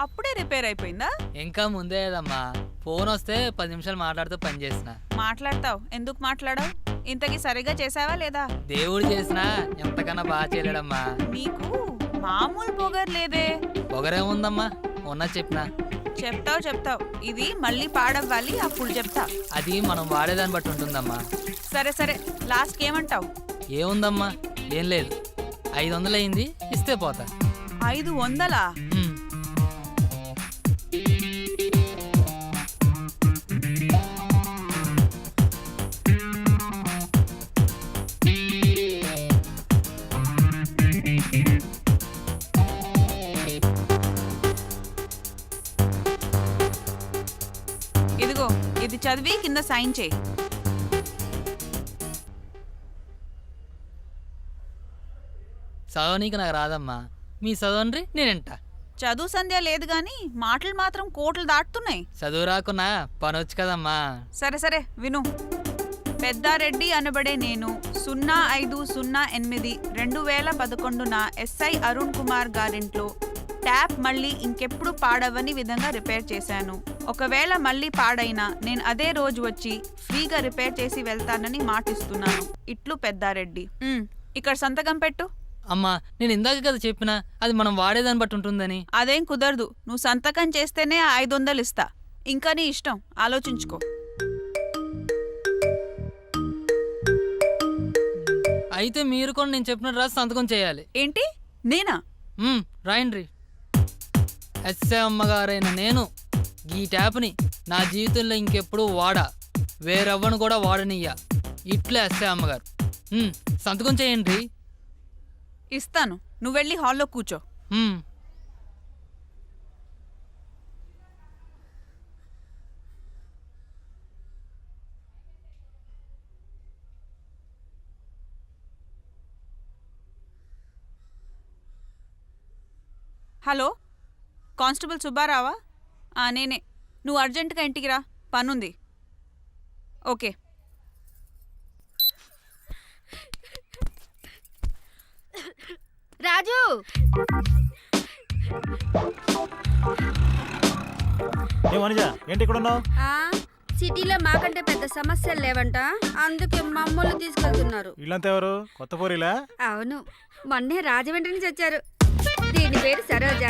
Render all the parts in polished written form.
అప్పుడే రిపేర్ అయిపోయిందా? ఇంకా ముందే కదమ్మా, ఫోన్ వస్తే 10 నిమిషాలు మాట్లాడుతూ పని చేసిన. మాట్లాడతావు, ఎందుకు మాట్లాడవు? ఇంతకీ సరిగా చేసావా లేదా? దేవుడు చేసినా ఎంతకన్నా బాగా చేయలేడమ్మా. నీకు మామూలు పొగరు లేదే. పొగరేముందమ్మా, ఉన్నది చెప్పినా. చెప్తావు, ఇది మళ్ళీ పాడవ్వాలి, అప్పుడు చెప్తా. అది మనం వాడేదాన్ని బట్టి ఉంటుందమ్మా. సరే లాస్ట్కి ఏమంటావు? ఏముందమ్మా, ఏం లేదు, 500 అయింది, ఇస్తే పోతా. 500? ఇదిగో, ఇది చదివి కింద సైన్ చేయి. చదవనీకి నాకు రాదమ్మా, మీ చదవండ్రి నేనంట. చదువు సంధ్య లేదు గాని మాటలు మాత్రం కోట్లు దాటుతున్నాయి. చదువు రాకున్నా పనొచ్చు కదమ్మా. సరే విను. పెద్దారెడ్డి అనబడే నేను 0508/2011 ఎస్ఐ అరుణ్ కుమార్ గారింట్లో ట్యాప్ మళ్ళీ ఇంకెప్పుడు పాడవని విధంగా రిపేర్ చేశాను. ఒకవేళ మళ్ళీ పాడైనా నేను అదే రోజు వచ్చి ఫ్రీగా రిపేర్ చేసి వెళ్తానని మాటిస్తున్నాను. ఇట్లు పెద్దారెడ్డి. ఇక్కడ సంతకం పెట్టు. అమ్మా, నేను ఇందాక కదా చెప్పినా, అది మనం వాడేదాన్ని బట్టి ఉంటుందని. అదేం కుదరదు, నువ్వు సంతకం చేస్తేనే 500 ఇస్తా. ఇంకా నీ ఇష్టం, ఆలోచించుకో. అయితే మీరు కూడా నేను చెప్పినట్టు రాసి సంతకం చేయాలి. ఏంటి, నేనా? రాయండ్రి. ఎస్ఏ అమ్మగారైన నేను ఈ ట్యాప్ని నా జీవితంలో ఇంకెప్పుడు వాడా, వేరెవ్వను కూడా వాడనియ్యా. ఇట్లే ఎస్ఏ అమ్మగారు. సంతకం చేయండి. ఇస్తాను, నువ్వు వెళ్ళి హాల్లో కూర్చో. హలో, కానిస్టేబుల్ సుబ్బారావా? నేనే. నువ్వు అర్జెంటుగా ఇంటికి రా, పనుంది. ఓకే. రాజు, ఏంటి ఇక్కడ ఉన్నావు? సిటీలో మాకంటే పెద్ద సమస్యలు లేవంట, అందుకే మమ్మల్ని తీసుకెళ్తున్నారు. వీళ్ళంతా ఎవరు? కొత్త పోరీలా? అవును, మొన్నే రాజమండ్రి నుంచి వచ్చారు. దీని పేరు సరోజ,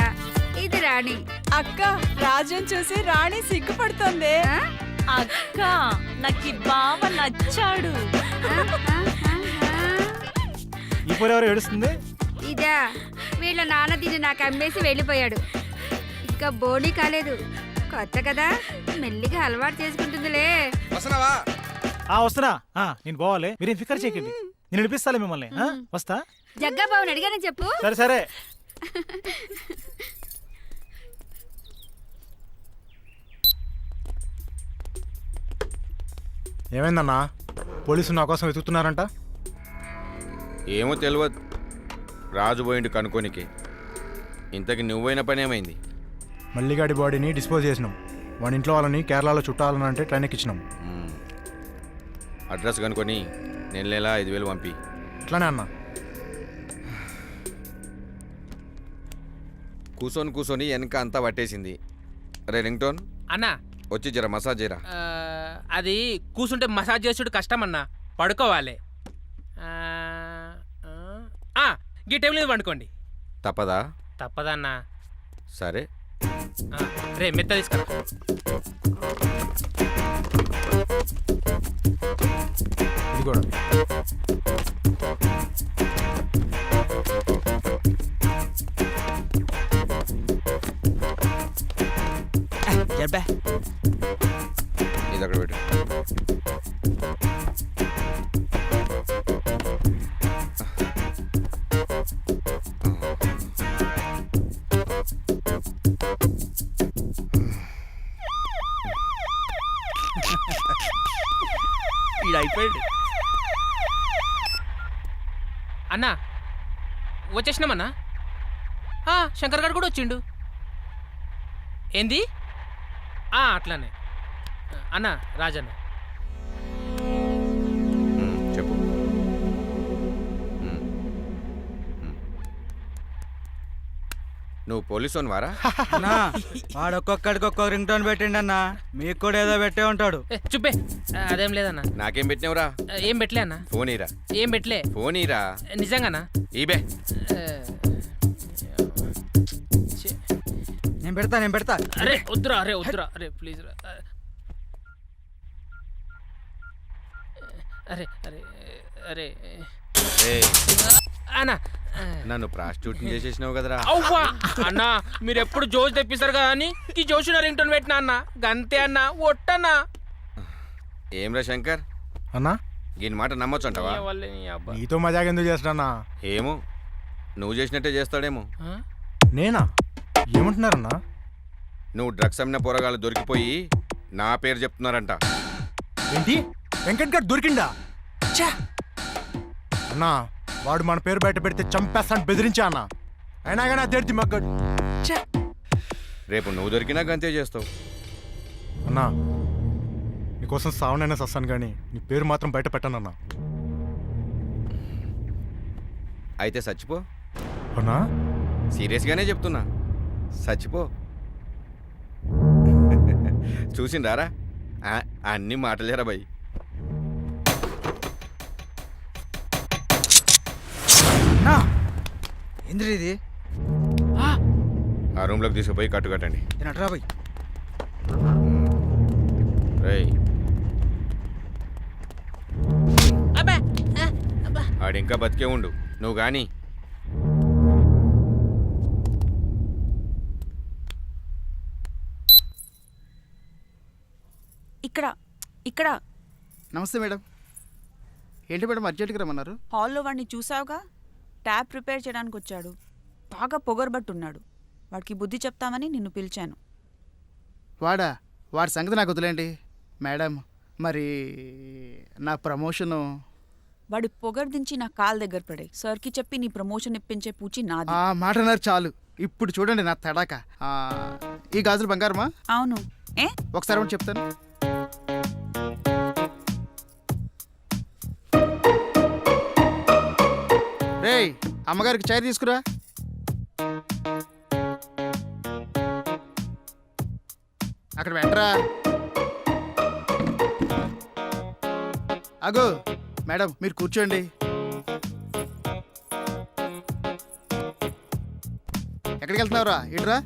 ఇది రాణి. అక్క, రాజుని చూసి రాణి సిగ్గుపడుతోంది. అక్క, నాకు బావ నచ్చాడు. ఈ పోరు ఎవరు ఏడుస్తుంది? ఇదా, వీళ్ళ నాన్న దీన్ని నాకు అమ్మేసి వెళ్ళిపోయాడు. ఇంకా బోనీ కాలేదు, కొత్త కదా, మెల్లిగా అలవాటు చేసుకుంటుందిలే. వస్తున్నా. నేను పోవాలి, మీరేం ఫికర్ చేయకండి, నేను నడిపిస్తాలే మిమ్మల్ని. వస్తా. జగ్గా బాబుని అడిగానని చెప్పు. సరే. ఏమైందన్నా, పోలీసులు నా కోసం వెతుకుతున్నారంట? ఏమో తెలియదు, రాజు పోయిండు కనుక్కోనికి. ఇంతకి నువ్వైన పని ఏమైంది? మల్లిగాడి బాడీని డిస్పోజ్ చేసినాం. వాడి ఇంట్లో వాళ్ళని కేరళలో చుట్టాలని అంటే ట్రైన్ ఎక్కించినాం. అడ్రస్ కనుక్కొని నెల 5,000 పంపి. ఇట్లానే అన్నా. కూర్చొని వెనక అంతా పట్టేసింది. అరే రింగ్టోన్ అన్నా, వచ్చి జర మసాజ్ చేయరా. అది కూర్చుంటే మసాజ్ చేసుడు కష్టం అన్నా, పడుకోవాలి. ఈ టైం మీద పండుకోండి. తప్పదా? తప్పదన్నా. సరే. రే, మెత్త తీసుకురా. ఇది కూడా. ఇది అక్కడ పెట్టు. అయిపోయాడు అన్నా. వచ్చేసినామన్నా. శంకర్ గారు కూడా వచ్చిండు. ఏంది? అట్లానే అన్నా. రాజన్న చెప్పు. నువ్వు పోలీసు వారా? అన్నా వాడు ఒక్కొక్కడికి ఒక్కొక్క రింగ్ టోన్ పెట్టిండి అన్న, మీకు కూడా ఏదో పెట్టే ఉంటాడు. చుప్పే అదేం లేదన్నా. నాకేం పెట్టినవురా? ఏం పెట్టలే అన్న. ఫోన్ ఇరా. ఏం పెట్టలే. ఫోన్ ఇరా. నిజంగానా? ఈబే. నేను పెడతా. అరే వద్దురా, అరే వద్దురా, అరే ప్లీజ్ రా. అరే అరే అరే ఏయ్, అన్నా. నన్ను ప్రాస్టిట్యూట్ చేసేసినావు కదరా. అవ్వా అన్నా, మీరు ఎప్పుడు జోష్ తెప్పిస్తారు కదా అని ఈ జోష్ రింగ్ టోన్ పెట్టినా అన్న. గంతే అన్న, ఒట్టన్నా. ఏం రా శంకర్, అన్నా దీని మాట నమ్మొచ్చు అంటావా? నీతో మజాగా ఎందుకు చేస్తున్నా? ఏమో, నువ్వు చేసినట్టే చేస్తాడేమో. నేనా? ఏమంటున్నారన్నా? నువ్వు డ్రగ్స్ అమ్మిన పోరగాళ్ళు దొరికిపోయి నా పేరు చెప్తున్నారంట. ఏంటి? వెంకట్ గారు దొరికిండా? అన్నా వాడు మన పేరు బయట పెడితే చంపేస్తాను బెదిరించా అన్న. అయినా కానీ అదేంటి మగ్గడు. రేపు నువ్వు దొరికినా గంతే చేస్తావు. అన్నా నీకోసం సావనైనా సస్తాను కానీ నీ పేరు మాత్రం బయట పెట్టనన్నా. అయితే చచ్చిపో. అన్నా సీరియస్గానే చెప్తున్నా, చచ్చిపో. చూసిండారా, అన్ని మాటలేరా భయ్. ఏంద్రీ ఇది? ఆ రూమ్లోకి తీసుకుపోయి కట్టుకట్టండి. తినట్రా బాయ్. రేయ్, అబ్బా ఆడింకా బతికే ఉండు నువ్వు కానీ. ఇక్కడ ఇక్కడ నమస్తే మేడం. ఏంటి మేడం అర్జెంట్గా రమ్మన్నారు? హాల్లో వాడిని చూసావుగా, ట్యాప్ రిపేర్ చేయడానికి వచ్చాడు. బాగా పొగరబట్టున్నాడు. వాడికి బుద్ధి చెప్తామని నిన్ను పిలిచాను. వాడి సంగతి నాకు వదిలేండి మేడం. మరి నా ప్రమోషను? వాడి పొగరు దించి నా కాల్ దగ్గర పడే. సార్కి చెప్పి నీ ప్రమోషన్ ఇప్పించే పూచి నాది. ఆ మాట అన్నారు చాలు. ఇప్పుడు చూడండి నా తడాక. ఈ గాజులు బంగారమా? అవును. ఏ ఒకసారి ఒకటి చెప్తాను. రేయ్, అమ్మగారికి చాయ్ తీసుకురా. అక్కడ వెంటరా. అగో మేడం, మీరు కూర్చోండి. ఎక్కడికి వెళ్తున్నావురా? ఇటురా.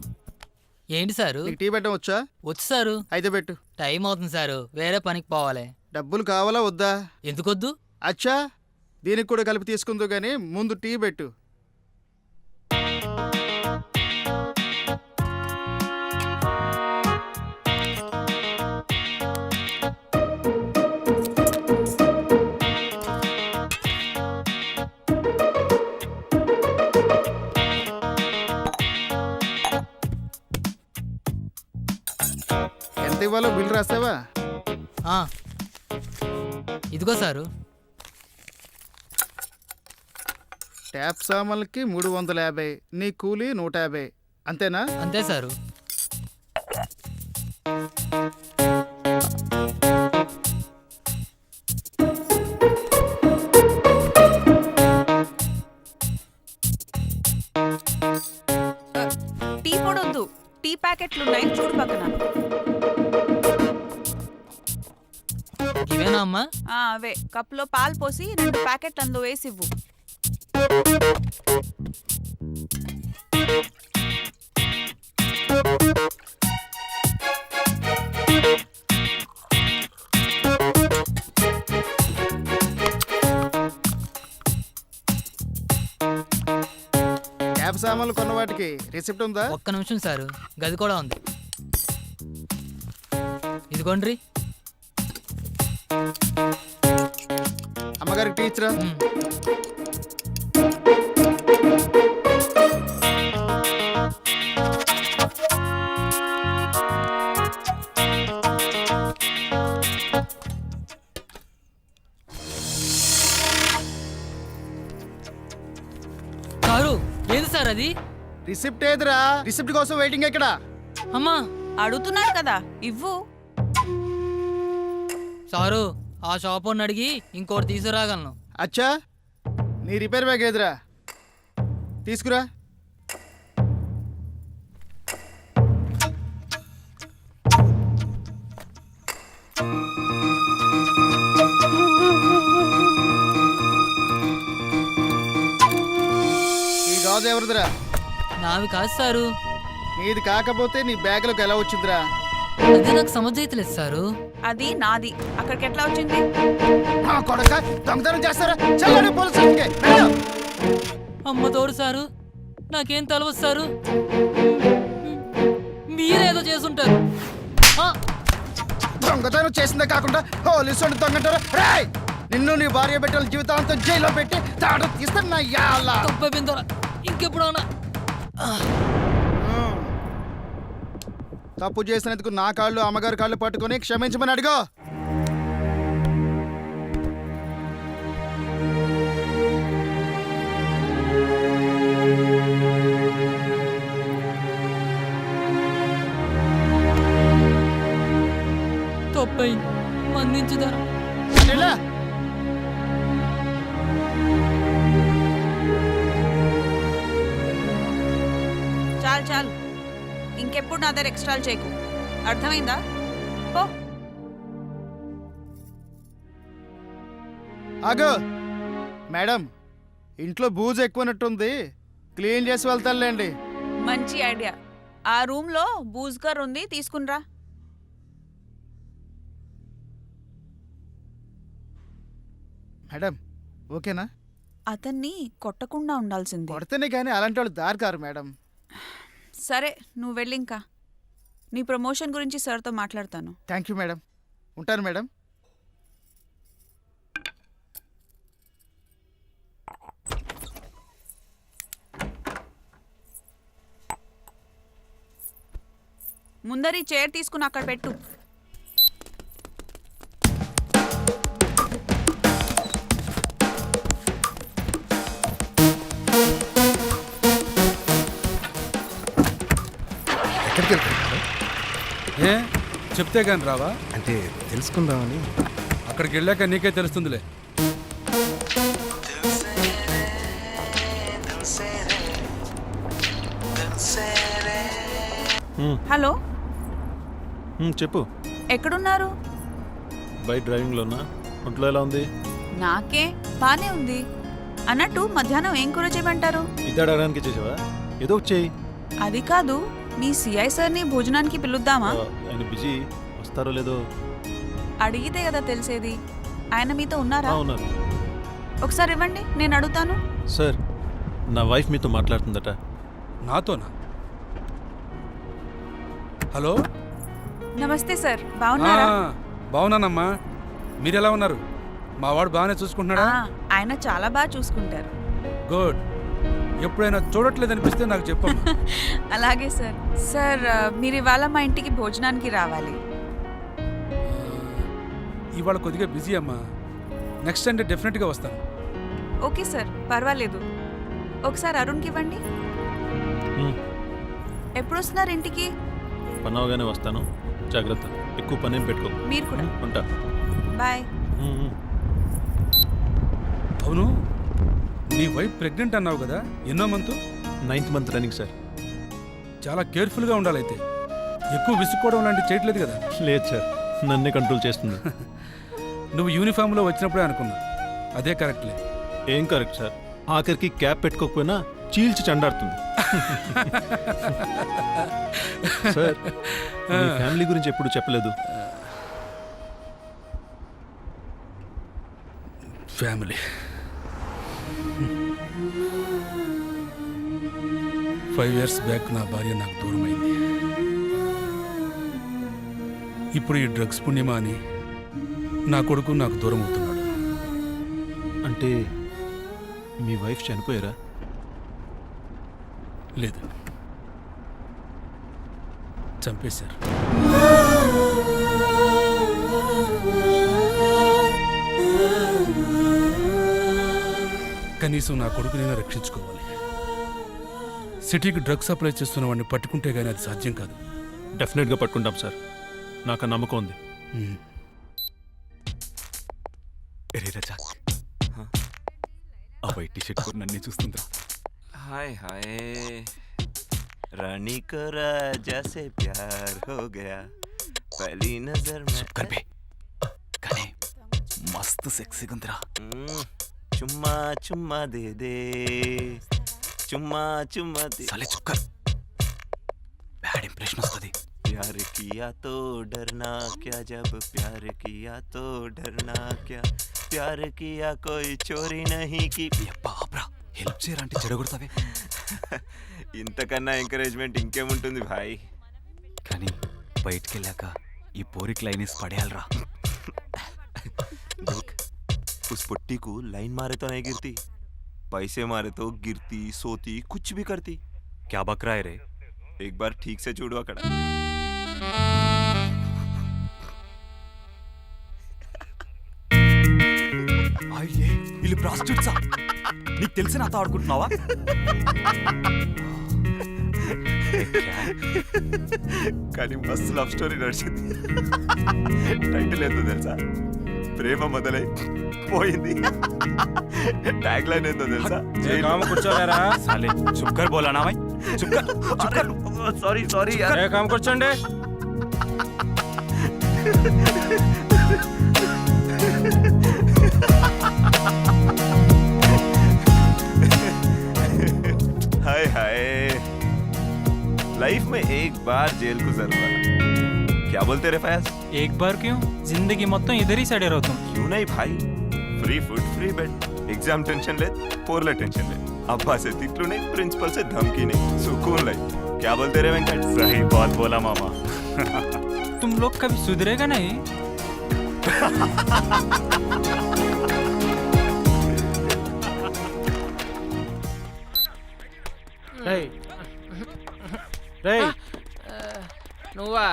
ఏంటి సారు? నీకు టీ పెట్టడం వచ్చా? వచ్చు సారు. అయితే పెట్టు. టైం అవుతుంది సారు, వేరే పనికి పోవాలి. డబ్బులు కావాలా వద్దా? ఎందుకొద్దు? అచ్చా, దీనికి కూడా కలిపి తీసుకుందో గానీ ముందు టీ పెట్టు. ఎంత ఇవ్వాలో బిల్ రాసావా? ఆ, ఇదిగో సారు. ట్యాప్ సామాన్లకి 350, నీ కూలీ 150. అంతేనా? అంతే సారు. టీ పొడొద్దు, టీ ప్యాకెట్లున్నాయి చూడు పక్కన. ఇవేనా అమ్మా? అవే. కప్లో పాలు పోసి 2 ప్యాకెట్లు అందులో వేసి ఇవ్వు. ట్యాప్ సామాన్లు కొన్న వాటికి రిసిప్ట్ ఉందా? ఒక్క నిమిషం సారు, గది కూడా ఉంది. ఇదిగోండ్రి. అమ్మగారికి టీ ఇచ్చిరా. సారు, ఏది సార్ అది? రిసిప్ట్ ఏదిరా? రిసిప్ట్ కోసం వెయిటింగ్ ఎక్కడ? అమ్మా అడుగుతున్నాను కదా, ఇవ్వు. సారు, ఆ షాప్ వాడిని అడిగి ఇంకోటి తీసుకురాగలను. అచ్చా, నీ రిపేర్ బ్యాగ్ ఏదిరా? తీసుకురా. ఎవరిదిరా? నావి కాదు సారు. నీది కాకపోతే నీ బ్యాగ్లోకి ఎలా వచ్చిందిరా? అదే నాకు సమజైతలేదు సారు. అది నాది. అక్కడికి ఎట్లా వచ్చింది? నా కొడక దొంగతనం చేస్తారా? చల్లని పోలీసులకి. వెళ్ళు. అమ్మ తోడు సారు, నాకేం తెలవదు సారు. మీరేదో చేసుంటారు. ఆ, దొంగతనం చేసిందే కాకుండా పోలీసు దొంగంటారు. రాయ్, నిన్ను నీ భార్య బిడ్డల జీవితాంతం జైల్లో పెట్టి తాడు తీస్తాను నా యాల. తప్పైపోయింది దొర. ఇంకెప్పుడన్నా తప్పు చేసినందుకు నా కాళ్ళు అమ్మగారి కాళ్ళు పట్టుకొని క్షమించమని అడిగో. తప్పైంది, మన్నించు దొర. ఎలా? చాలు చాలు, ఇంకెప్పుడు నా దగ్గర ఎక్స్ట్రాలు చేయకు, అర్థమైందా? పో. ఆగు మేడం, ఇంట్లో బూజు ఎక్కువనట్టుంది, క్లీన్ చేసి వెళ్తానులేండి. మంచి ఐడియా. ఆ రూమ్లో బూజ్గర్ ఉంది, తీసుకునిరా. మేడం ఓకేనా? అతన్ని కొట్టకుండా ఉండాల్సింది. కొడితేనే కానీ అలాంటి వాళ్ళు దారి కారు మేడం. సరే, నువ్వు వెళ్ళింకా. నీ ప్రమోషన్ గురించి సార్తో మాట్లాడతాను. Thank you madam. ఉంటాను మేడం. ముందరి చైర్ తీసుకుని అక్కడ పెట్టు. ఎక్కడికి వెళ్తున్నారు? ఏ చెప్తే కానీ రావా? అంటే తెలుసుకుందామని. అక్కడికి వెళ్ళాక నీకే తెలుస్తుందిలే. హలో, చెప్పు. ఎక్కడున్నారు? బైక్ డ్రైవింగ్లోనా? ఒంట్లో ఎలా ఉంది? నాకే బానే ఉంది. అన్నట్టు మధ్యాహ్నం ఏం కూర చేయమంటారు? ఇది అడగడానికి చేసావా? ఏదో ఒకటి చెయ్యి. అది కాదు, మీ సిఐ సార్ని భోజనానికి పిలుద్దామా? ఆయన బిజీ, వస్తారో లేదో. అడిగితే కదా తెలిసేది. ఆయన మీతో ఉన్నారా? ఉన్నారు. ఒకసారి ఇవ్వండి, నేను అడుగుతాను. సార్, నా వైఫ్ మీతో మాట్లాడుతుందట. నాతోనా? హలో. నమస్తే సార్, బాగున్నారా? బాగున్నానమ్మా, మీరెలా ఉన్నారు? మా వాడు బాగానే చూసుకుంటున్నాడా? ఆయన చాలా బాగా చూసుకుంటారు. గుడ్. ఎప్పుడైనా చూడట్లేదు అనిపిస్తే నాకు చెప్పమ్మా. అలాగే సార్. సార్, మీరు ఇవాళ మా ఇంటికి భోజనానికి రావాలి. ఇవాళ కొద్దిగా బిజీ అమ్మా, నెక్స్ట్ సండే డెఫినెట్గా వస్తాను. ఓకే సార్, పర్వాలేదు. ఒకసారి అరుణ్కి ఇవ్వండి. ఎప్పుడు వస్తున్నారు ఇంటికి? పనవగానే వస్తాను, జాగ్రత్త. ఎక్కువ పనేం పెట్టుకో. మీరు కూడా. ఉంటా. బాయ్. అవును, నీ వైఫ్ ప్రెగ్నెంట్ అన్నావు కదా, ఎన్నో month? 9th month running sir. చాలా కేర్ఫుల్గా ఉండాలైతే. ఎక్కువ విసుక్కోవడం లాంటివి చేయట్లేదు కదా? లేదు సార్, నన్నే కంట్రోల్ చేస్తుంది. నువ్వు యూనిఫామ్లో వచ్చినప్పుడే అనుకున్నా, అదే కరెక్ట్లే. ఏం కరెక్ట్ సార్, ఆఖరికి క్యాప్ పెట్టుకోకపోయినా చీల్చి చండాడుతుంది. సార్, మీ ఫ్యామిలీ గురించి ఎప్పుడు చెప్పలేదు. ఫ్యామిలీ 5 years బ్యాక్ నా భార్య నాకు దూరమైంది. ఇప్పుడు ఈ డ్రగ్స్ పుణ్యమా అని నా కొడుకు నాకు దూరం అవుతున్నాడు. అంటే మీ వైఫ్ చనిపోయారా? లేదు, చంపేశారు. కనీసం నా కొడుకునైనా రక్షించుకోవాలి. సిటీకి డ్రగ్స్ సప్లై చేస్తున్న వాడిని పట్టుకుంటే గానీ అది సాధ్యం కాదు. డెఫినెట్గా పట్టుకుంటాం సార్, నాకు ఆ నమ్మకం ఉంది. ఆ వైట్ టీషర్ట్ కూడా నన్ను చూస్తుందిరా. हाय हाय रानी को राजा से प्यार हो गया पहली नजर में. कर बे, కానీ మస్తు సెక్సీగా ఉందిరా. चुम्मा चुम्मा दे दे చుమ్మా చుమ్మా సాలే చుక్కర్ బ్యాడ్ ఇంప్రెషన్ వస్తుంది. प्यार किया तो डरना क्या जब प्यार किया तो डरना क्या प्यार किया कोई चोरी नहीं की బాబ్రా హెల్ప్ చేయరంటే చెడగొడతావే. ఇంతకన్నా ఎంకరేజ్మెంట్ ఇంకేముంటుంది భాయ్. కానీ బయటికి వెళ్ళాక ఈ పోరికి లైనేసి పడేయాలరా. देख उस पुट्टी को लाइन मारे तो नहीं गिरती, पैसे मारे तो गिरती सोती कुछ भी करती. క్యా బక్రా రే. एक बार ठीक से చూడు అక్కడ. అయ్యే వీళ్ళు ప్రాస్టిట్యూట్సా? నీకు తెలిసి నాతో ఆడుకుంటున్నావా? కానీ మస్తు లవ్ స్టోరీ నడిచింది. టైటిల్ ఏందో తెలుసా? ప్రేమ మొదలై పోయింది. ట్యాగ్ లైన్ ఏందో తెలుసా? కూర్చోలేరా? సాలే చుక్కర్ బోలానా భాయ్. చుక్కర్ చుక్కర్. సారీ సారీ కూర్చోండి. हाय हाय लाइफ में एक बार जेल गुजर वाला. क्या बोलते रे फयाज? एक बार क्यों? जिंदगी మొత్తం इधर ही सड़े रहो तुम. क्यों नहीं भाई, free food free bed, exam tension ले, पोरला टेंशन ले, अब्बा से तितलू नहीं, प्रिंसिपल से धमकी नहीं, सुकून लाइफ. क्या बोलते रे वेंकट? सही बात बोला मामा. तुम लोग कभी सुधरेगा नहीं? రేయ్ రేయ్ నువ్వా?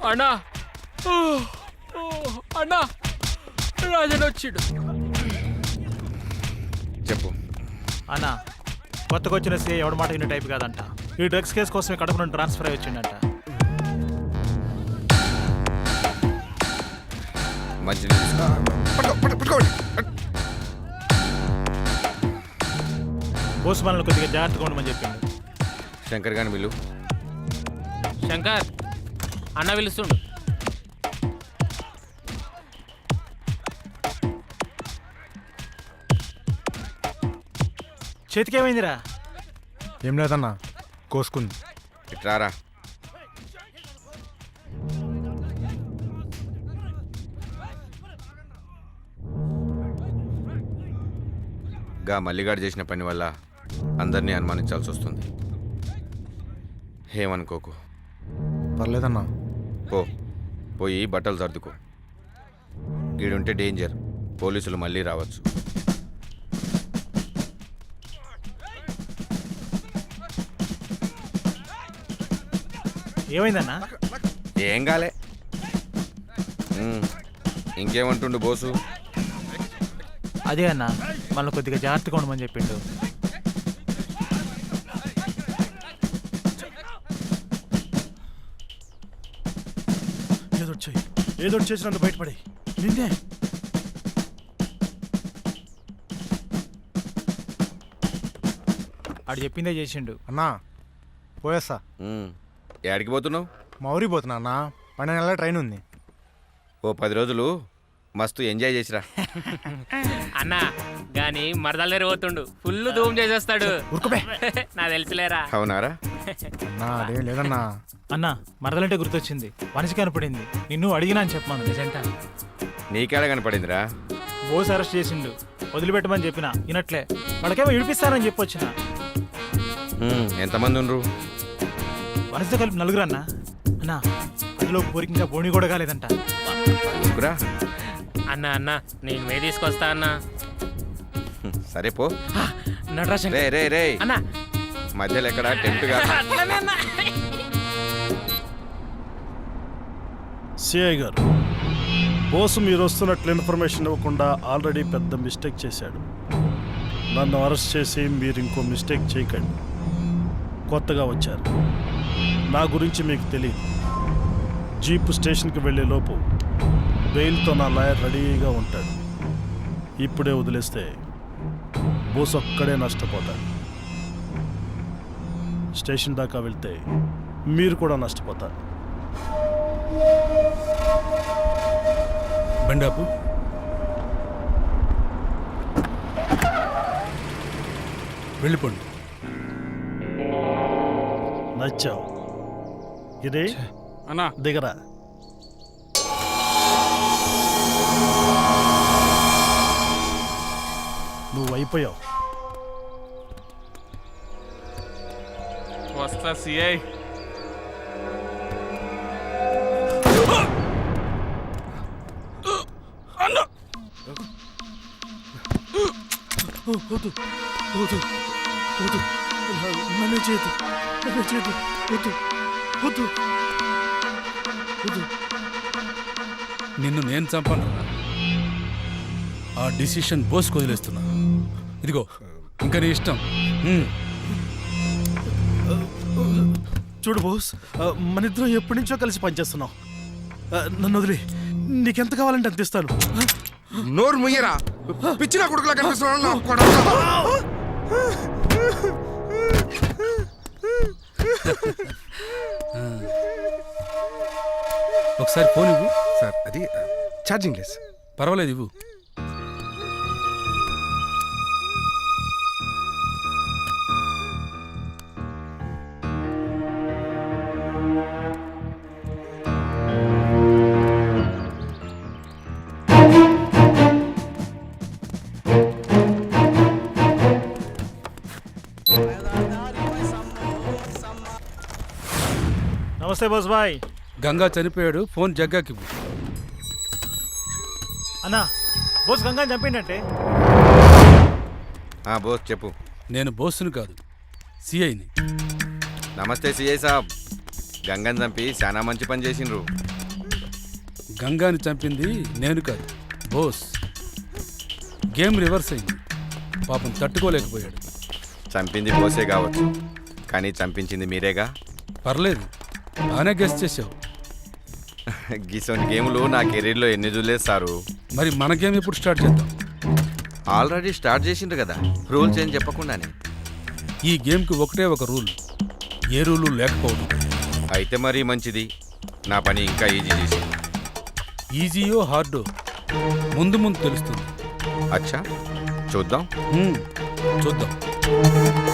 అన్నా అన్నా రాజన్ వచ్చిడు. చెప్పు. అన్న కొత్తగా వచ్చిన సీఏ ఎవడ మాట వినే టైప్ కాదంట. ఈ డ్రగ్స్ కేసు కోసం కడప నుండి ట్రాన్స్ఫర్ అయ్యి వచ్చిందంట. మంచి బోసు మనల్ని కొద్దిగా జాగ్రత్తగా ఉండమని చెప్పిండు. శంకర్ గాని వీళ్ళు శంకర్ అన్న పిలుస్తుండు. చేతికేమైందిరా? ఏం లేదన్నా, కోసుకుంది. ఇట్రారా. గా మల్లిగాడు చేసిన పని వల్ల అందరినీ అనుమానించాల్సి వస్తుంది. ఏమనుకోకు. పర్లేదన్నా. పోయి బట్టలు సర్దుకో. గీడుంటే డేంజర్, పోలీసులు మళ్ళీ రావచ్చు. ఏమైందన్నా? ఏం కాలే. ఇంకేమంటుండు బోసు? అదే అన్న మనల్ని కొద్దిగా జాగ్రత్తగా ఉండమని చెప్పిండు. ఏదో చేసినంత బయటపడి నిన్నే. ఆడు చెప్పిందే చేసిండు. అన్నా పోయేస్తా. ఏడికి పోతున్నావు? మా ఊరికి పోతున్నా అన్నా. 12 నెలల ట్రైన్ ఉంది. ఓ 10 రోజులు మస్తు ఎంజాయ్ చేసిరా. అన్నా గాని మరదల దగ్గర పోతుండు, ఫుల్ ధూమ్ చేసేస్తాడు. నా తెలుసులేరా. అవునారా? అన్నా అదేం లేదన్నా. అన్న మరదలంటే గుర్తొచ్చింది. మనిషి కనపడింది. నిన్ను అడిగినా అని చెప్పాను. నిజంట నీకేడ కనపడిందిరా? బోస్ అరెస్ట్ చేసిండు. వదిలిపెట్టమని చెప్పిన వినట్లే. వాళ్ళకేమో విడిపిస్తానని చెప్పొచ్చిన. ఎంతమంది ఉండ్రు? వనసతో కలిపి 4 అన్న. అన్నా అందులో పోరికి ఇంకా బోణి కూడా కాలేదంట. అన్నా అన్నా నేను మే తీసుకొస్తా అన్నా. సరే పో. నటరాజన్ రే రే అన్నా మధ్యలో ఎక్కడ టెంప్ట్ గా. సిఐ గారు, బోసు మీరు వస్తున్నట్లు ఇన్ఫర్మేషన్ ఇవ్వకుండా ఆల్రెడీ పెద్ద మిస్టేక్ చేశాడు. నన్ను అరెస్ట్ చేసి మీరు ఇంకో మిస్టేక్ చేయకండి. కొత్తగా వచ్చారు, నా గురించి మీకు తెలియదు. జీప్ స్టేషన్కి వెళ్ళే లోపు బెయిల్తో నా లాయర్ రెడీగా ఉంటాడు. ఇప్పుడే వదిలేస్తే బోస్ ఒక్కడే నష్టపోతాడు. స్టేషన్ దాకా వెళ్తే మీరు కూడా నష్టపోతారు. బండాపు వెళ్ళిపోండి. నచ్చావు ఇది అన్నా దిగరా. నువ్వు అయిపోయావు. వస్తా సిఐ. వద్దు వద్దు వద్దు నన్ను చేయదు, నన్ను చేయదు, వద్దు వద్దు వద్దు. నిన్ను నేను చంపాను. ఆ డిసిషన్ బోస్కి వదిలేస్తున్నా. ఇదిగో ఇంకా నీ ఇష్టం. చూడు బోస్, మన ఇద్దరం ఎప్పటి నుంచో కలిసి పనిచేస్తున్నాం. నన్ను వదిలి నీకెంత కావాలంటే అంత ఇస్తాను. నోరు ముయ్యరా, పిచ్చిన కొడుకులా కనిపిస్తున్నాను. ఒకసారి ఫోన్ ఇవ్వు. సార్ అది ఛార్జింగ్ లెస్. పర్వాలేదు, ఇవ్వు. నమస్తే బోస్ బాయ్. గంగా చనిపోయాడు, ఫోన్ జగ్గాకి ఇవ్వు. అన్నా, బోస్ గంగాని చంపిండంటే. బోస్ చెప్పు. నేను బోస్సును కాదు, సిఐని. నమస్తే సిఐ సాబ్. గంగని చంపి చాలా మంచి పని చేసిండ్రు. గంగాని చంపింది నేను కాదు, బోస్. గేమ్ రివర్స్ అయింది. పాపం తట్టుకోలేకపోయాడు. చంపింది బోసే కావచ్చు, కానీ చంపించింది మీరేగా. పర్లేదు, బాగానే గెస్ట్ చేసావు. గిసోని గేములు నా కెరీర్లో ఎన్ని చూడలేదు. మరి మన గేమ్ ఎప్పుడు స్టార్ట్ చేద్దాం? ఆల్రెడీ స్టార్ట్ చేసిండ్రు కదా, రూల్స్ ఏం చెప్పకుండానే. ఈ గేమ్కి ఒకటే ఒక రూల్, ఏ రూలు లేకపోవడం. అయితే మరీ మంచిది, నా పని ఇంకా ఈజీ చేసి. ఈజీయో హార్డో ముందు ముందు తెలుస్తుంది. అచ్చా, చూద్దాం. చూద్దాం.